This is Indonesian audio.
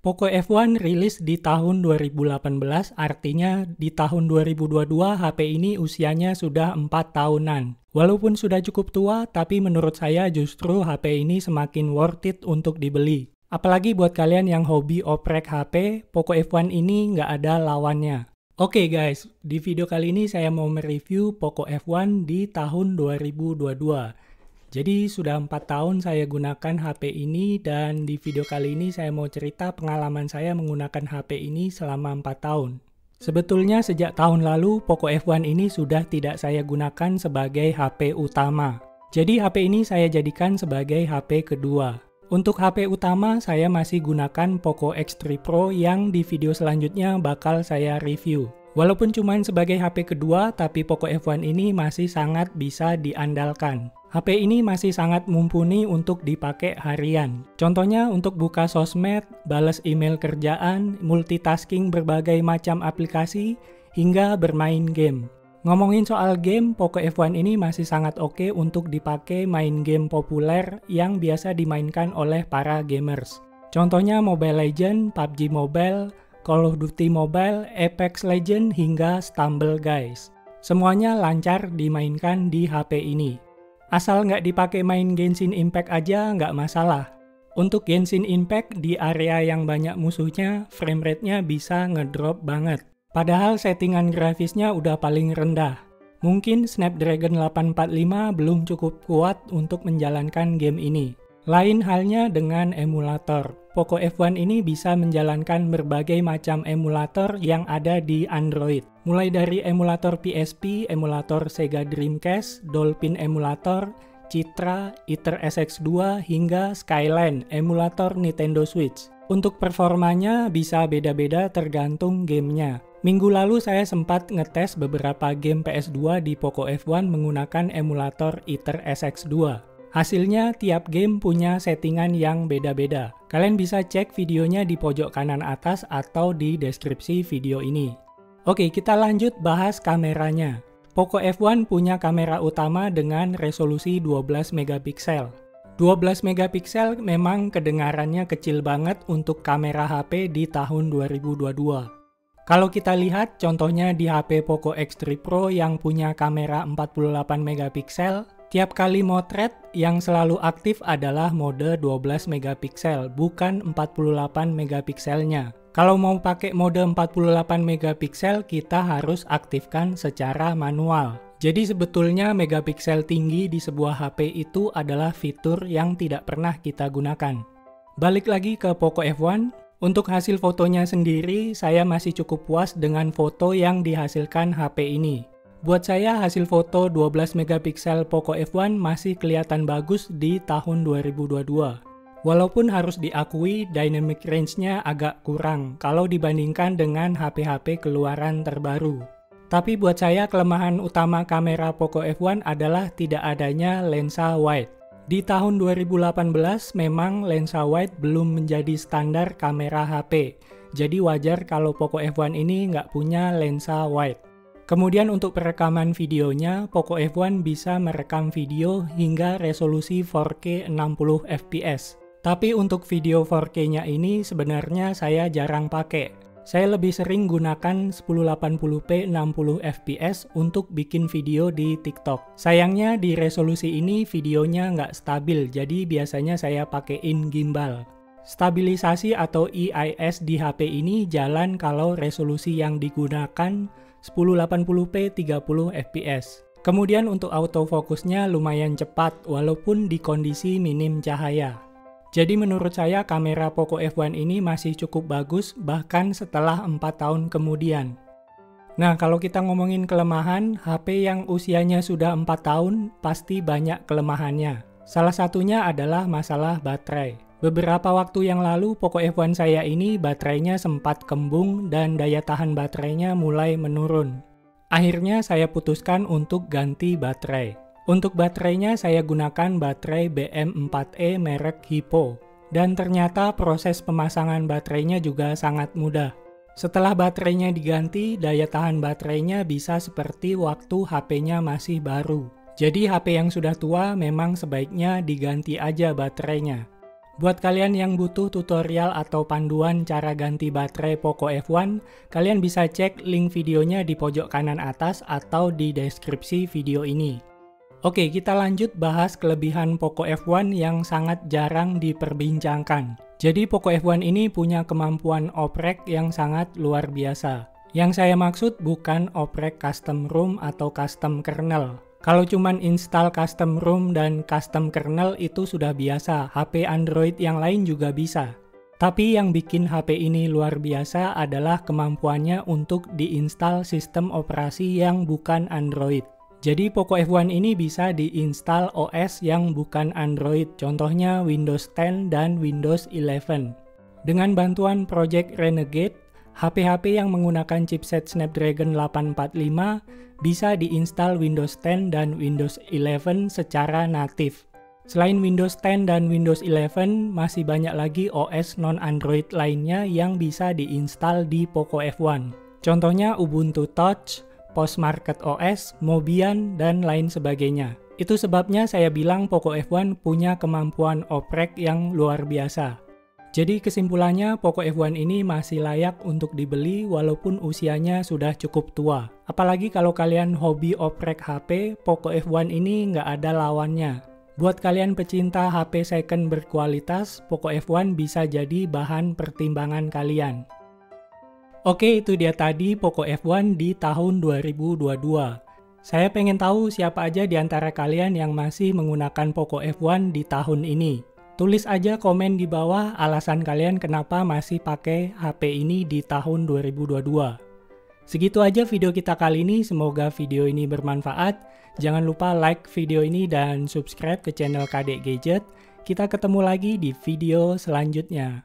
Poco F1 rilis di tahun 2018, artinya di tahun 2022 HP ini usianya sudah 4 tahunan. Walaupun sudah cukup tua, tapi menurut saya justru HP ini semakin worth it untuk dibeli. Apalagi buat kalian yang hobi oprek HP, Poco F1 ini nggak ada lawannya. Oke guys, di video kali ini saya mau mereview Poco F1 di tahun 2022. Jadi sudah 4 tahun saya gunakan HP ini dan di video kali ini saya mau cerita pengalaman saya menggunakan HP ini selama 4 tahun. Sebetulnya sejak tahun lalu Poco F1 ini sudah tidak saya gunakan sebagai HP utama. Jadi HP ini saya jadikan sebagai HP kedua. Untuk HP utama saya masih gunakan Poco X3 Pro yang di video selanjutnya bakal saya review. Walaupun cuma sebagai HP kedua, tapi Poco F1 ini masih sangat bisa diandalkan. HP ini masih sangat mumpuni untuk dipakai harian. Contohnya untuk buka sosmed, balas email kerjaan, multitasking berbagai macam aplikasi, hingga bermain game. Ngomongin soal game, Poco F1 ini masih sangat oke untuk dipakai main game populer yang biasa dimainkan oleh para gamers. Contohnya Mobile Legends, PUBG Mobile, Call of Duty Mobile, Apex Legends, hingga Stumble Guys. Semuanya lancar dimainkan di HP ini. Asal nggak dipakai main Genshin Impact aja nggak masalah. Untuk Genshin Impact di area yang banyak musuhnya, frame rate-nya bisa ngedrop banget. Padahal settingan grafisnya udah paling rendah. Mungkin Snapdragon 845 belum cukup kuat untuk menjalankan game ini. Lain halnya dengan emulator. Poco F1 ini bisa menjalankan berbagai macam emulator yang ada di Android. Mulai dari emulator PSP, emulator Sega Dreamcast, Dolphin Emulator, Citra, Iter SX2, hingga Skyline, emulator Nintendo Switch. Untuk performanya bisa beda-beda tergantung gamenya. Minggu lalu saya sempat ngetes beberapa game PS2 di Poco F1 menggunakan emulator Iter SX2. Hasilnya tiap game punya settingan yang beda-beda. Kalian bisa cek videonya di pojok kanan atas atau di deskripsi video ini. Oke, kita lanjut bahas kameranya. Poco F1 punya kamera utama dengan resolusi 12 megapiksel. 12 megapiksel memang kedengarannya kecil banget untuk kamera HP di tahun 2022. Kalau kita lihat contohnya di HP Poco X3 Pro yang punya kamera 48 megapiksel, tiap kali motret yang selalu aktif adalah mode 12 megapiksel, bukan 48 megapikselnya. Kalau mau pakai mode 48 megapiksel, kita harus aktifkan secara manual. Jadi sebetulnya megapiksel tinggi di sebuah HP itu adalah fitur yang tidak pernah kita gunakan. Balik lagi ke Poco F1, untuk hasil fotonya sendiri, saya masih cukup puas dengan foto yang dihasilkan HP ini. Buat saya hasil foto 12 megapiksel Poco F1 masih kelihatan bagus di tahun 2022. Walaupun harus diakui dynamic range-nya agak kurang kalau dibandingkan dengan HP-HP keluaran terbaru. Tapi buat saya kelemahan utama kamera Poco F1 adalah tidak adanya lensa wide. Di tahun 2018 memang lensa wide belum menjadi standar kamera HP. Jadi wajar kalau Poco F1 ini nggak punya lensa wide. Kemudian untuk perekaman videonya, Poco F1 bisa merekam video hingga resolusi 4K 60 fps. Tapi untuk video 4K-nya ini sebenarnya saya jarang pakai. Saya lebih sering gunakan 1080p 60 fps untuk bikin video di TikTok. Sayangnya di resolusi ini videonya nggak stabil, jadi biasanya saya pakein gimbal. Stabilisasi atau EIS di HP ini jalan kalau resolusi yang digunakan 1080p 30 fps. Kemudian untuk autofokusnya lumayan cepat walaupun di kondisi minim cahaya. Jadi menurut saya kamera Poco F1 ini masih cukup bagus bahkan setelah 4 tahun kemudian. Nah kalau kita ngomongin kelemahan, HP yang usianya sudah 4 tahun pasti banyak kelemahannya. Salah satunya adalah masalah baterai. Beberapa waktu yang lalu Poco F1 saya ini baterainya sempat kembung dan daya tahan baterainya mulai menurun. Akhirnya saya putuskan untuk ganti baterai. Untuk baterainya saya gunakan baterai BM4E merek Hippo. Dan ternyata proses pemasangan baterainya juga sangat mudah. Setelah baterainya diganti, daya tahan baterainya bisa seperti waktu HP-nya masih baru. Jadi HP yang sudah tua memang sebaiknya diganti aja baterainya. Buat kalian yang butuh tutorial atau panduan cara ganti baterai Poco F1, kalian bisa cek link videonya di pojok kanan atas atau di deskripsi video ini. Oke, kita lanjut bahas kelebihan Poco F1 yang sangat jarang diperbincangkan. Jadi Poco F1 ini punya kemampuan oprek yang sangat luar biasa. Yang saya maksud bukan oprek custom ROM atau custom kernel. Kalau cuman install custom ROM dan custom kernel itu sudah biasa, HP Android yang lain juga bisa. Tapi yang bikin HP ini luar biasa adalah kemampuannya untuk diinstal sistem operasi yang bukan Android. Jadi Poco F1 ini bisa diinstal OS yang bukan Android, contohnya Windows 10 dan Windows 11. Dengan bantuan Project Renegade, HP-HP yang menggunakan chipset Snapdragon 845 bisa diinstal Windows 10 dan Windows 11 secara natif. Selain Windows 10 dan Windows 11, masih banyak lagi OS non-Android lainnya yang bisa diinstal di Poco F1. Contohnya Ubuntu Touch, Postmarket OS, Mobian, dan lain sebagainya. Itu sebabnya saya bilang Poco F1 punya kemampuan oprek yang luar biasa. Jadi kesimpulannya Poco F1 ini masih layak untuk dibeli walaupun usianya sudah cukup tua. Apalagi kalau kalian hobi oprek HP, Poco F1 ini nggak ada lawannya. Buat kalian pecinta HP second berkualitas, Poco F1 bisa jadi bahan pertimbangan kalian. Oke, itu dia tadi Poco F1 di tahun 2022. Saya pengen tahu siapa aja di antara kalian yang masih menggunakan Poco F1 di tahun ini. Tulis aja komen di bawah alasan kalian kenapa masih pakai HP ini di tahun 2022. Segitu aja video kita kali ini, semoga video ini bermanfaat. Jangan lupa like video ini dan subscribe ke channel Kadek Gadget. Kita ketemu lagi di video selanjutnya.